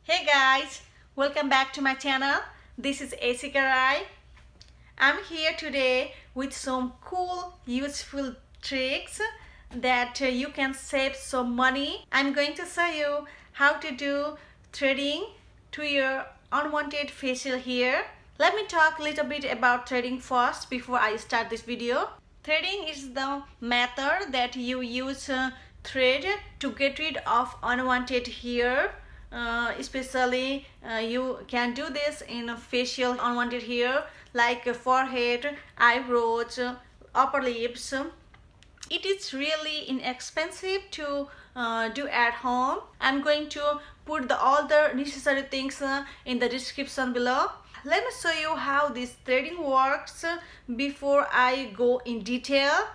Hey guys, welcome back to my channel. This is Asikarai. I'm here today with some cool, useful tricks that you can save some money. I'm going to show you how to do threading to your unwanted facial hair. Let me talk a little bit about threading first before I start this video. Threading is the method that you use thread to get rid of unwanted hair. Especially you can do this in facial unwanted hair like forehead, eyebrows, upper lips. It is really inexpensive to do at home. I'm going to put all the necessary things in the description below. Let me show you how this threading works before I go in detail.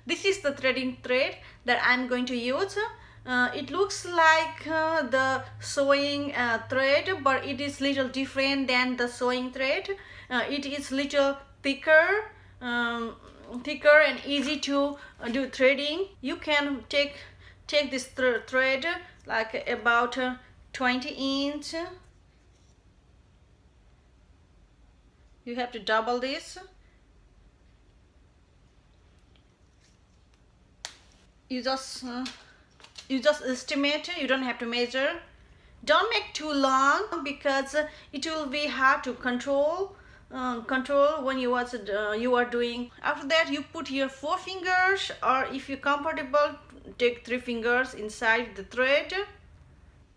This is the threading thread that I'm going to use. It looks like the sewing thread, but it is little different than the sewing thread. It is little thicker, and easy to do threading. You can take this thread like about 20 inch. You have to double this. You just estimate. You don't have to measure. Don't make too long because it will be hard to control when you are doing. After that, you put your 4 fingers, or if you're comfortable, take 3 fingers inside the thread,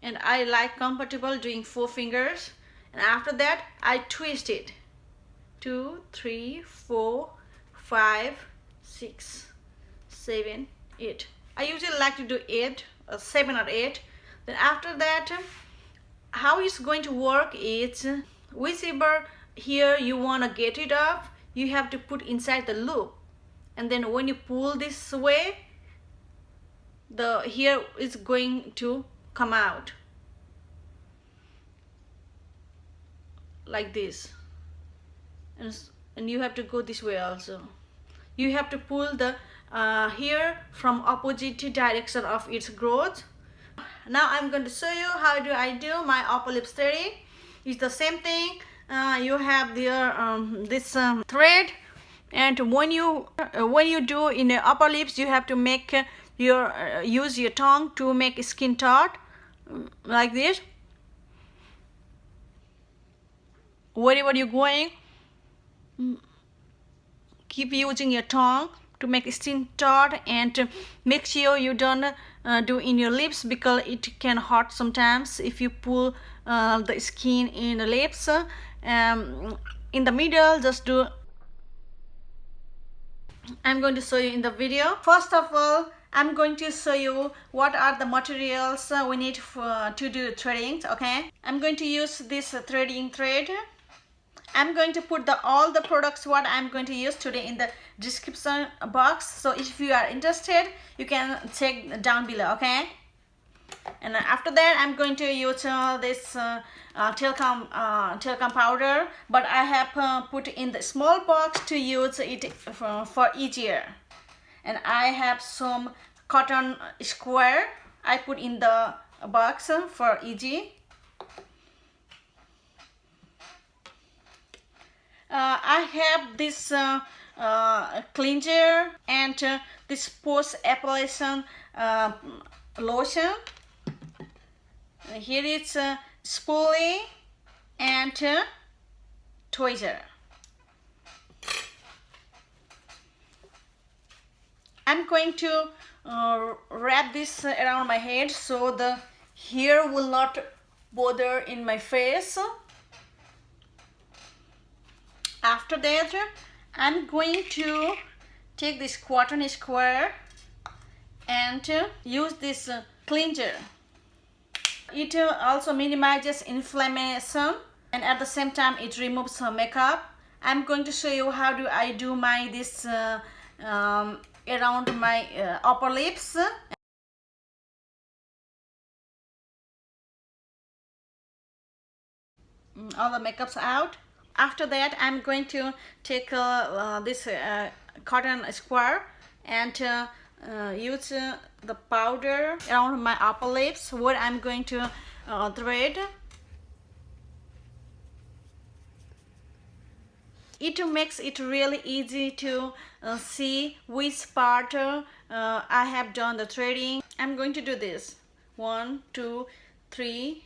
and I like comfortable doing 4 fingers. And after that, I twist it. 2, 3, 4, 5, 6, 7, 8. I usually like to do 8, 7 or 8. Then after that, how it's going to work is whichever here you want to get it off, you have to put inside the loop, and then when you pull this way, the hair is going to come out like this, and you have to go this way also. You have to pull the hair from opposite direction of its growth. Now I'm going to show you how do I do my upper lip threading. It's the same thing. You have this thread, and when you do in the upper lips, you have to make use your tongue to make skin taut like this. Wherever you're going, keep using your tongue to make skin taut, and make sure you don't do in your lips because it can hurt sometimes if you pull the skin in the lips. In the middle, just do. I'm going to show you in the video. First of all, I'm going to show you what are the materials we need to do threading. Okay, I'm going to use this threading thread. I'm going to put all the products what I'm going to use today in the description box. So if you are interested, you can check down below. Okay. And after that, I'm going to use this talcum powder, but I have put in the small box to use it for easier. And I have some cotton square I put in the box for easy. I have this cleanser and this post application lotion. Here it's spoolie and tweezer. I'm going to wrap this around my head so the hair will not bother in my face. After that, I'm going to take this cotton square and use this cleanser. It also minimizes inflammation, and at the same time it removes makeup. I'm going to show you how do I do my this around my upper lips. All the makeup's out. After that, I'm going to take this cotton square and use the powder around my upper lips where I'm going to thread. It makes it really easy to see which part I have done the threading. I'm going to do this 1 2 3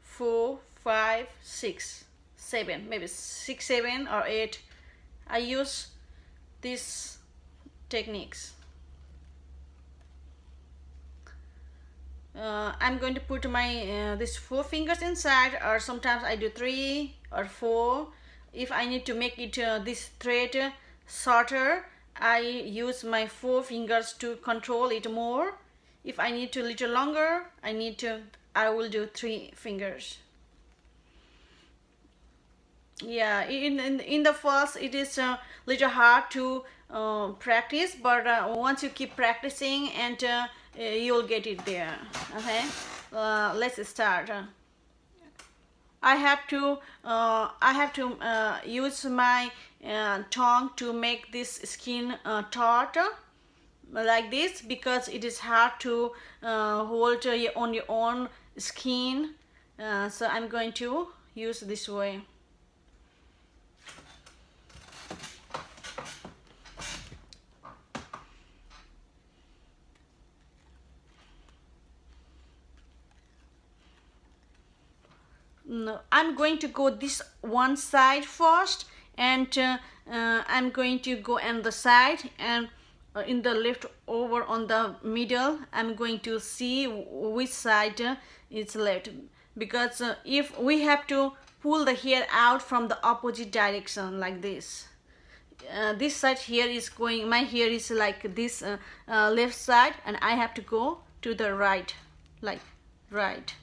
4 5 6 7, maybe 6 7 or 8. I use these techniques. I'm going to put my these 4 fingers inside, or sometimes I do 3 or 4. If I need to make it this thread shorter, I use my 4 fingers to control it more. If I need to little longer, I will do 3 fingers. Yeah, in the first it is a little hard to practice, but once you keep practicing, and you'll get it there. Okay, let's start. I have to use my tongue to make this skin taut like this, because it is hard to hold on your own skin. So I'm going to use this way. No, I'm going to go this one side first, and I'm going to go on the side, and in the left over on the middle I'm going to see which side is left, because if we have to pull the hair out from the opposite direction like this. This side here is going, my hair is like this left side, and I have to go to the right, like right.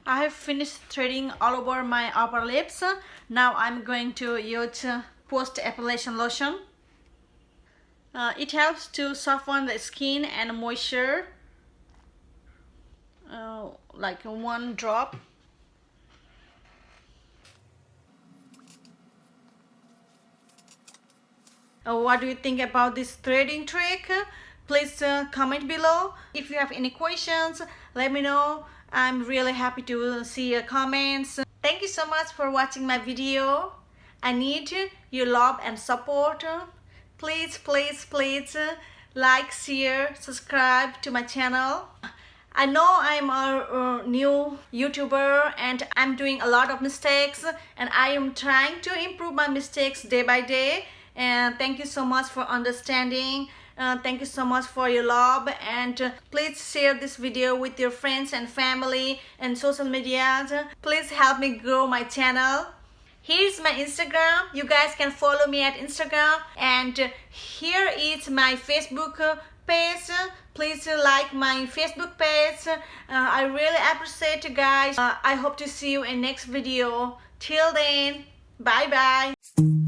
I have finished threading all over my upper lips. Now I'm going to use post application lotion. It helps to soften the skin and moisture, like 1 drop. What do you think about this threading trick? Please comment below. If you have any questions, let me know. I'm really happy to see your comments. Thank you so much for watching my video. I need your love and support. Please like, share, subscribe to my channel. I know I'm a new YouTuber and I'm doing a lot of mistakes, and I am trying to improve my mistakes day by day. And thank you so much for understanding. Thank you so much for your love, and please share this video with your friends and family and social media. Please help me grow my channel. Here's my Instagram. You guys can follow me at Instagram, and here is my Facebook page. Please like my Facebook page. I really appreciate you guys. I hope to see you in next video. Till then, bye bye.